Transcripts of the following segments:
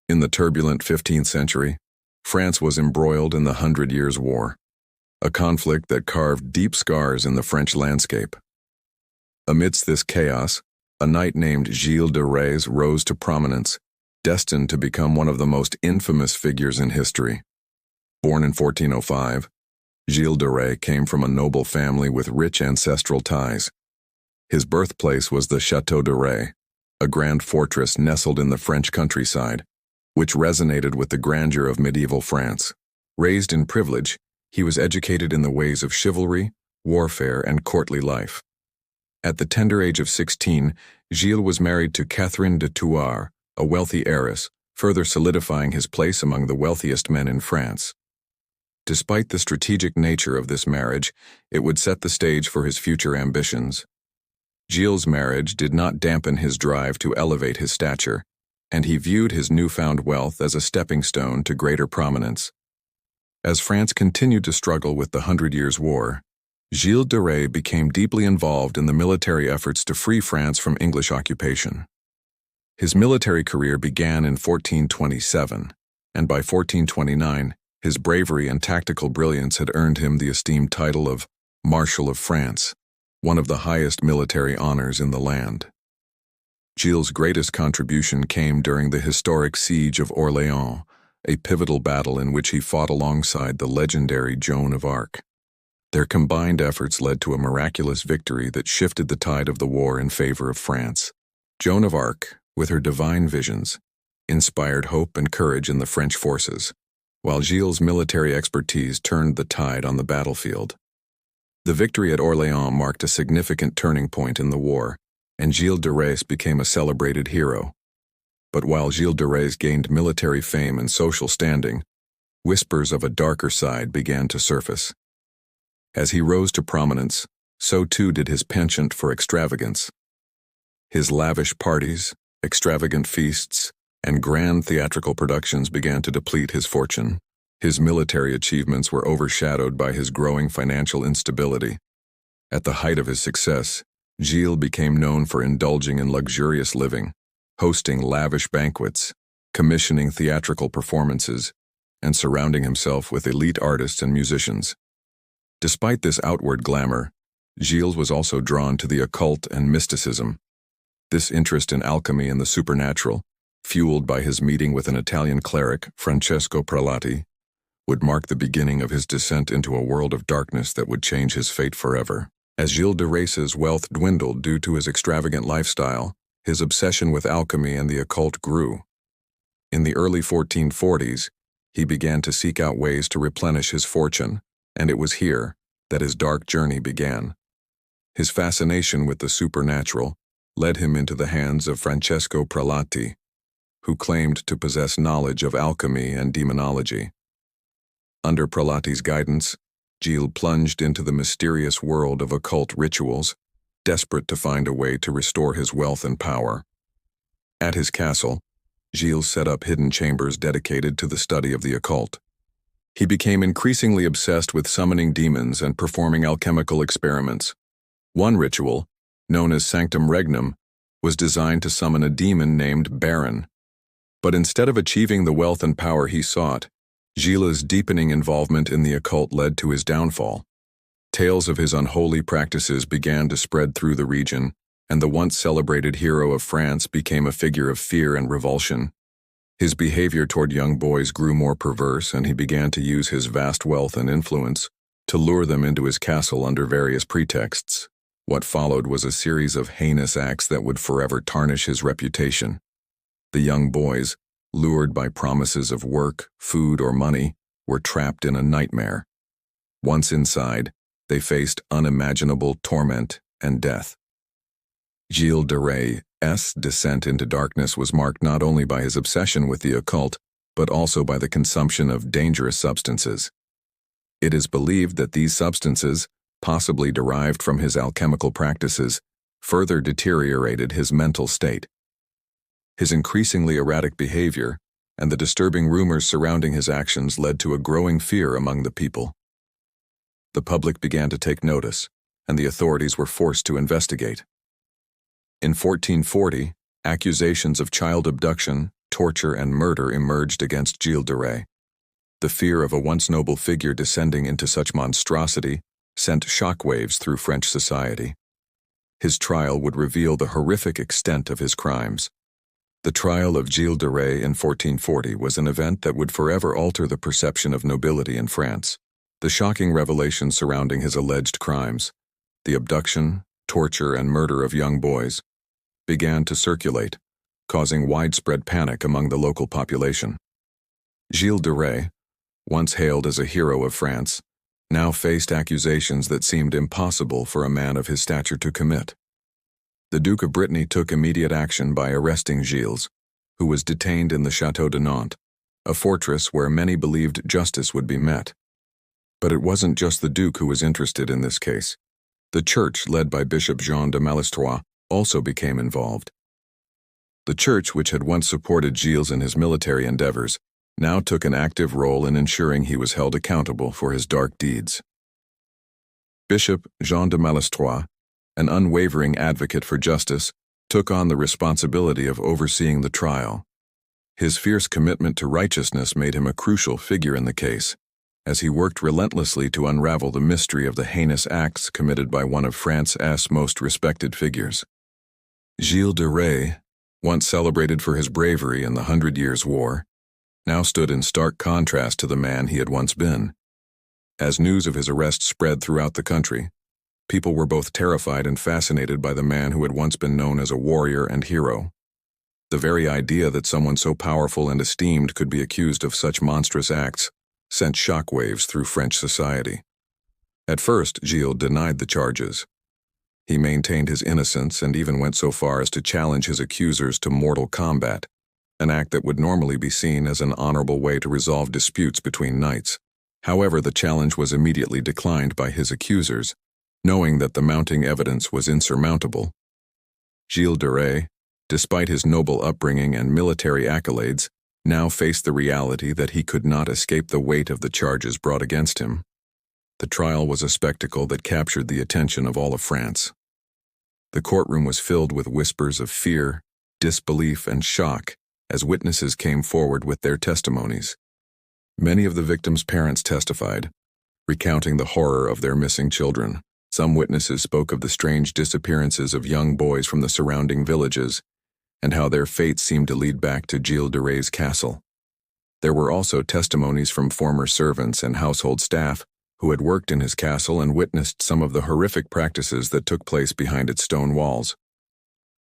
In the turbulent 15th century, France was embroiled in the Hundred Years' War, a conflict that carved deep scars in the French landscape. Amidst this chaos, a knight named Gilles de Rais rose to prominence, destined to become one of the most infamous figures in history. Born in 1405, Gilles de Rais came from a noble family with rich ancestral ties. His birthplace was the Château de Rais, a grand fortress nestled in the French countryside, which resonated with the grandeur of medieval France. Raised in privilege, he was educated in the ways of chivalry, warfare, and courtly life. At the tender age of 16, Gilles was married to Catherine de Thouars, a wealthy heiress, further solidifying his place among the wealthiest men in France. Despite the strategic nature of this marriage, it would set the stage for his future ambitions. Gilles' marriage did not dampen his drive to elevate his stature, and he viewed his newfound wealth as a stepping stone to greater prominence. As France continued to struggle with the Hundred Years' War, Gilles de Rais became deeply involved in the military efforts to free France from English occupation. His military career began in 1427, and by 1429, his bravery and tactical brilliance had earned him the esteemed title of Marshal of France, one of the highest military honors in the land. Gilles' greatest contribution came during the historic Siege of Orléans, a pivotal battle in which he fought alongside the legendary Joan of Arc. Their combined efforts led to a miraculous victory that shifted the tide of the war in favor of France. Joan of Arc, with her divine visions, inspired hope and courage in the French forces, while Gilles' military expertise turned the tide on the battlefield. The victory at Orléans marked a significant turning point in the war, and Gilles de Rais became a celebrated hero. But while Gilles de Rais gained military fame and social standing, whispers of a darker side began to surface. As he rose to prominence, so too did his penchant for extravagance. His lavish parties, extravagant feasts, and grand theatrical productions began to deplete his fortune. His military achievements were overshadowed by his growing financial instability. At the height of his success, Gilles became known for indulging in luxurious living, hosting lavish banquets, commissioning theatrical performances, and surrounding himself with elite artists and musicians. Despite this outward glamour, Gilles was also drawn to the occult and mysticism. This interest in alchemy and the supernatural, fueled by his meeting with an Italian cleric, Francesco Prelati, would mark the beginning of his descent into a world of darkness that would change his fate forever. As Gilles de Rais's wealth dwindled due to his extravagant lifestyle, his obsession with alchemy and the occult grew. In the early 1440s, he began to seek out ways to replenish his fortune, and it was here that his dark journey began. His fascination with the supernatural led him into the hands of Francesco Prelati, who claimed to possess knowledge of alchemy and demonology. Under Prelati's guidance, Gilles plunged into the mysterious world of occult rituals, desperate to find a way to restore his wealth and power. At his castle, Gilles set up hidden chambers dedicated to the study of the occult. He became increasingly obsessed with summoning demons and performing alchemical experiments. One ritual, known as Sanctum Regnum, was designed to summon a demon named Baron. But instead of achieving the wealth and power he sought, Gilles' deepening involvement in the occult led to his downfall. Tales of his unholy practices began to spread through the region, and the once celebrated hero of France became a figure of fear and revulsion. His behavior toward young boys grew more perverse, and he began to use his vast wealth and influence to lure them into his castle under various pretexts. What followed was a series of heinous acts that would forever tarnish his reputation. The young boys, lured by promises of work, food, or money, were trapped in a nightmare. Once inside, they faced unimaginable torment and death. Gilles de Rais' descent into darkness was marked not only by his obsession with the occult, but also by the consumption of dangerous substances. It is believed that these substances, possibly derived from his alchemical practices, further deteriorated his mental state. His increasingly erratic behavior and the disturbing rumors surrounding his actions led to a growing fear among the people. The public began to take notice, and the authorities were forced to investigate. In 1440, accusations of child abduction torture, and murder emerged against Gilles de Rais. The fear of a once noble figure descending into such monstrosity sent shockwaves through French society. His trial would reveal the horrific extent of his crimes. The trial of Gilles de Rais in 1440 was an event that would forever alter the perception of nobility in France. The shocking revelations surrounding his alleged crimes, the abduction, torture, and murder of young boys, began to circulate, causing widespread panic among the local population. Gilles de Rais, once hailed as a hero of France, now faced accusations that seemed impossible for a man of his stature to commit. The Duke of Brittany took immediate action by arresting Gilles, who was detained in the Château de Nantes, a fortress where many believed justice would be met. But it wasn't just the Duke who was interested in this case. The Church, led by Bishop Jean de Malestroit, also became involved. The Church, which had once supported Gilles in his military endeavors, now took an active role in ensuring he was held accountable for his dark deeds. Bishop Jean de Malestroit, an unwavering advocate for justice, took on the responsibility of overseeing the trial. His fierce commitment to righteousness made him a crucial figure in the case, as he worked relentlessly to unravel the mystery of the heinous acts committed by one of France's most respected figures. Gilles de Rais, once celebrated for his bravery in the 100 Years' War, now stood in stark contrast to the man he had once been. As news of his arrest spread throughout the country, people were both terrified and fascinated by the man who had once been known as a warrior and hero. The very idea that someone so powerful and esteemed could be accused of such monstrous acts sent shockwaves through French society. At first, Gilles denied the charges. He maintained his innocence and even went so far as to challenge his accusers to mortal combat, an act that would normally be seen as an honorable way to resolve disputes between knights. However, the challenge was immediately declined by his accusers, knowing that the mounting evidence was insurmountable. Gilles de Rais, despite his noble upbringing and military accolades, now faced the reality that he could not escape the weight of the charges brought against him. The trial was a spectacle that captured the attention of all of France. The courtroom was filled with whispers of fear, disbelief, and shock as witnesses came forward with their testimonies. Many of the victims' parents testified, recounting the horror of their missing children. Some witnesses spoke of the strange disappearances of young boys from the surrounding villages and how their fate seemed to lead back to Gilles de Rais' castle. There were also testimonies from former servants and household staff who had worked in his castle and witnessed some of the horrific practices that took place behind its stone walls.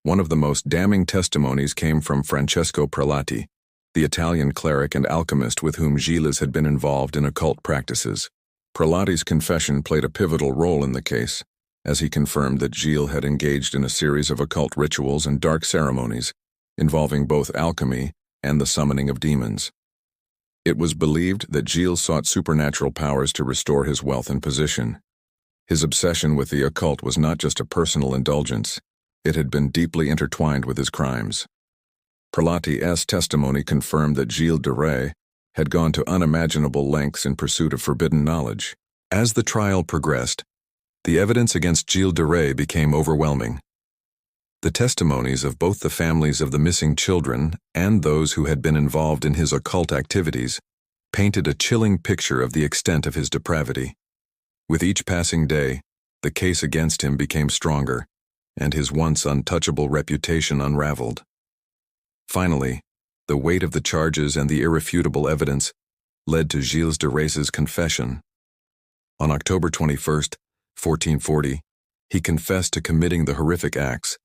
One of the most damning testimonies came from Francesco Prelati, the Italian cleric and alchemist with whom Gilles had been involved in occult practices. Prelati's confession played a pivotal role in the case, as he confirmed that Gilles had engaged in a series of occult rituals and dark ceremonies, involving both alchemy and the summoning of demons. It was believed that Gilles sought supernatural powers to restore his wealth and position. His obsession with the occult was not just a personal indulgence, it had been deeply intertwined with his crimes. Prelati's testimony confirmed that Gilles de Rais had gone to unimaginable lengths in pursuit of forbidden knowledge. As the trial progressed, the evidence against Gilles de Rais became overwhelming. The testimonies of both the families of the missing children and those who had been involved in his occult activities painted a chilling picture of the extent of his depravity. With each passing day, the case against him became stronger, and his once untouchable reputation unraveled. Finally, the weight of the charges and the irrefutable evidence led to Gilles de Rais' confession. On October 21, 1440, he confessed to committing the horrific acts,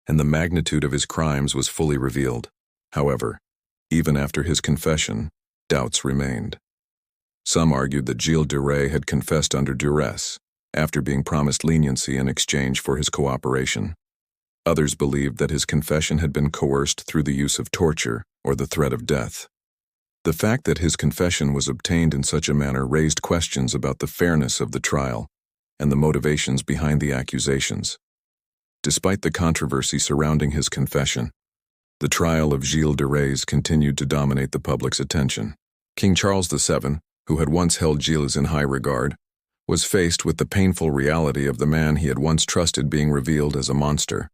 and the magnitude of his crimes was fully revealed. However, even after his confession, doubts remained. Some argued that Gilles de Rais had confessed under duress, after being promised leniency in exchange for his cooperation. Others believed that his confession had been coerced through the use of torture or the threat of death. The fact that his confession was obtained in such a manner raised questions about the fairness of the trial and the motivations behind the accusations. Despite the controversy surrounding his confession, the trial of Gilles de Rais continued to dominate the public's attention. King Charles VII, who had once held Gilles in high regard, was faced with the painful reality of the man he had once trusted being revealed as a monster.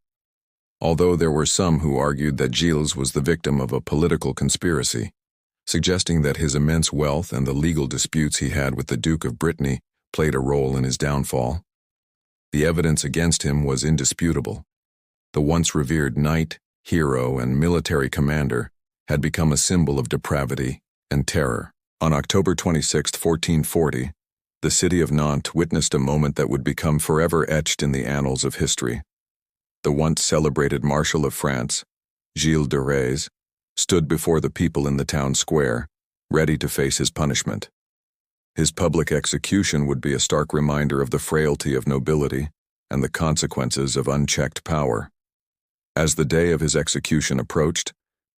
although there were some who argued that Gilles was the victim of a political conspiracy, suggesting that his immense wealth and the legal disputes he had with the Duke of Brittany played a role in his downfall. The evidence against him was indisputable. The once revered knight, hero, and military commander had become a symbol of depravity and terror. On October 26, 1440, the city of Nantes witnessed a moment that would become forever etched in the annals of history. The once celebrated Marshal of France, Gilles de Rais, stood before the people in the town square, ready to face his punishment. His public execution would be a stark reminder of the frailty of nobility and the consequences of unchecked power. As the day of his execution approached,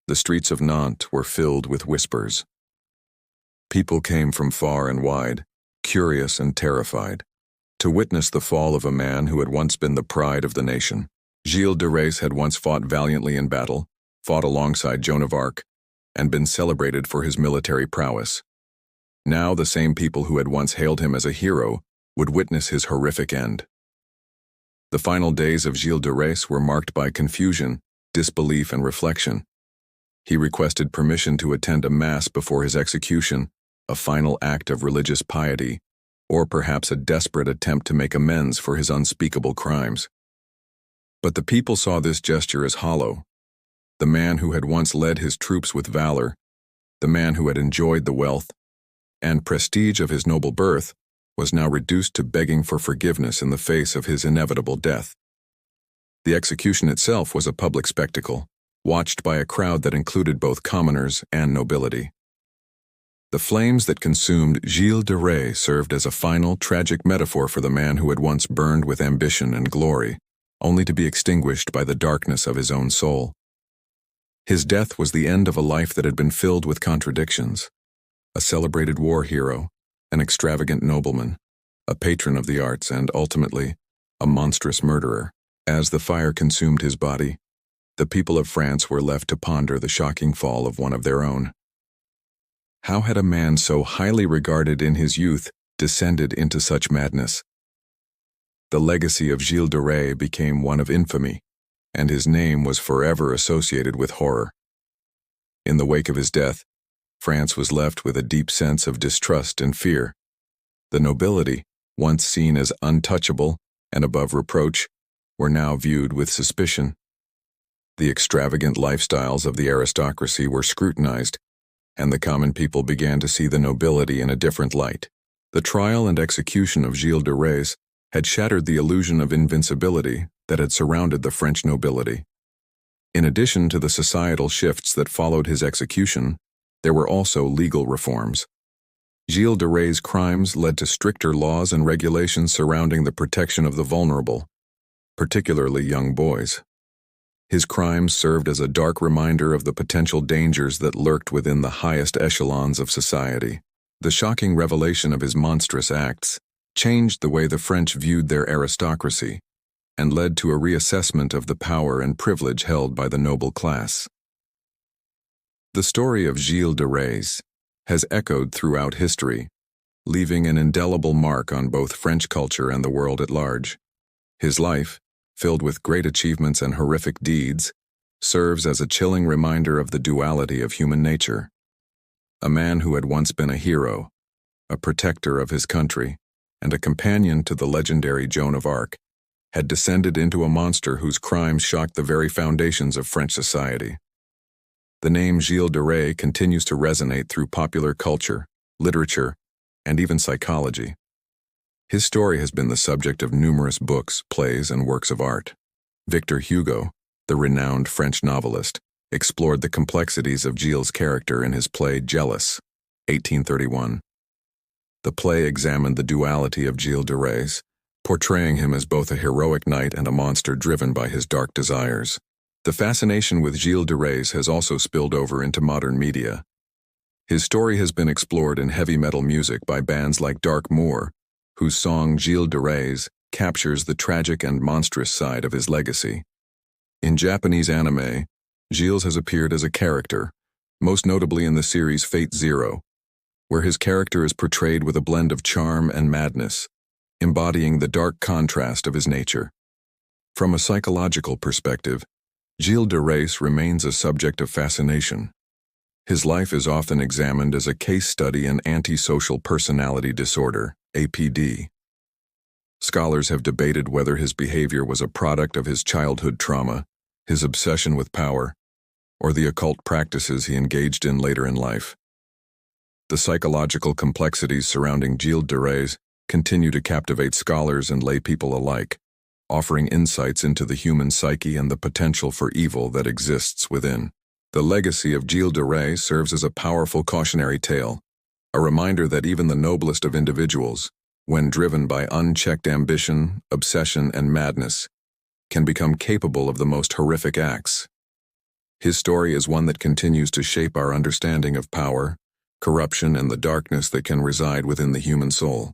the streets of Nantes were filled with whispers. People came from far and wide, curious and terrified, to witness the fall of a man who had once been the pride of the nation. Gilles de Rais had once fought valiantly in battle, fought alongside Joan of Arc, and been celebrated for his military prowess. Now the same people who had once hailed him as a hero would witness his horrific end. The final days of Gilles de Rais were marked by confusion, disbelief, and reflection. He requested permission to attend a mass before his execution, a final act of religious piety, or perhaps a desperate attempt to make amends for his unspeakable crimes. But the people saw this gesture as hollow. The man who had once led his troops with valor, the man who had enjoyed the wealth and prestige of his noble birth, was now reduced to begging for forgiveness in the face of his inevitable death. The execution itself was a public spectacle, watched by a crowd that included both commoners and nobility. The flames that consumed Gilles de Rais served as a final, tragic metaphor for the man who had once burned with ambition and glory, only to be extinguished by the darkness of his own soul. His death was the end of a life that had been filled with contradictions. A celebrated war hero, an extravagant nobleman, a patron of the arts, and ultimately, a monstrous murderer. As the fire consumed his body, the people of France were left to ponder the shocking fall of one of their own. How had a man so highly regarded in his youth descended into such madness? The legacy of Gilles de Rais became one of infamy, and his name was forever associated with horror. In the wake of his death, France was left with a deep sense of distrust and fear. The nobility, once seen as untouchable and above reproach, were now viewed with suspicion. The extravagant lifestyles of the aristocracy were scrutinized, and the common people began to see the nobility in a different light. The trial and execution of Gilles de Rais had shattered the illusion of invincibility that had surrounded the French nobility. In addition to the societal shifts that followed his execution, there were also legal reforms. Gilles de Rais' crimes led to stricter laws and regulations surrounding the protection of the vulnerable, particularly young boys. His crimes served as a dark reminder of the potential dangers that lurked within the highest echelons of society. The shocking revelation of his monstrous acts changed the way the French viewed their aristocracy and led to a reassessment of the power and privilege held by the noble class. The story of Gilles de Rais has echoed throughout history, leaving an indelible mark on both French culture and the world at large. His life, filled with great achievements and horrific deeds, serves as a chilling reminder of the duality of human nature. A man who had once been a hero, a protector of his country, and a companion to the legendary Joan of Arc, had descended into a monster whose crimes shocked the very foundations of French society. The name Gilles de Rais continues to resonate through popular culture, literature, and even psychology. His story has been the subject of numerous books, plays, and works of art. Victor Hugo, the renowned French novelist, explored the complexities of Gilles' character in his play Jealous, 1831. The play examined the duality of Gilles de Rais, portraying him as both a heroic knight and a monster driven by his dark desires. The fascination with Gilles de Rais has also spilled over into modern media. His story has been explored in heavy metal music by bands like Dark Moor, whose song Gilles de Rais captures the tragic and monstrous side of his legacy. In Japanese anime, Gilles has appeared as a character, most notably in the series Fate Zero, where his character is portrayed with a blend of charm and madness, embodying the dark contrast of his nature. From a psychological perspective, Gilles de Rais remains a subject of fascination. His life is often examined as a case study in antisocial personality disorder, APD. Scholars have debated whether his behavior was a product of his childhood trauma, his obsession with power, or the occult practices he engaged in later in life. The psychological complexities surrounding Gilles de Rais continue to captivate scholars and lay people alike, offering insights into the human psyche and the potential for evil that exists within. The legacy of Gilles de Rais serves as a powerful cautionary tale, a reminder that even the noblest of individuals, when driven by unchecked ambition, obsession, and madness, can become capable of the most horrific acts. His story is one that continues to shape our understanding of power, corruption, and the darkness that can reside within the human soul.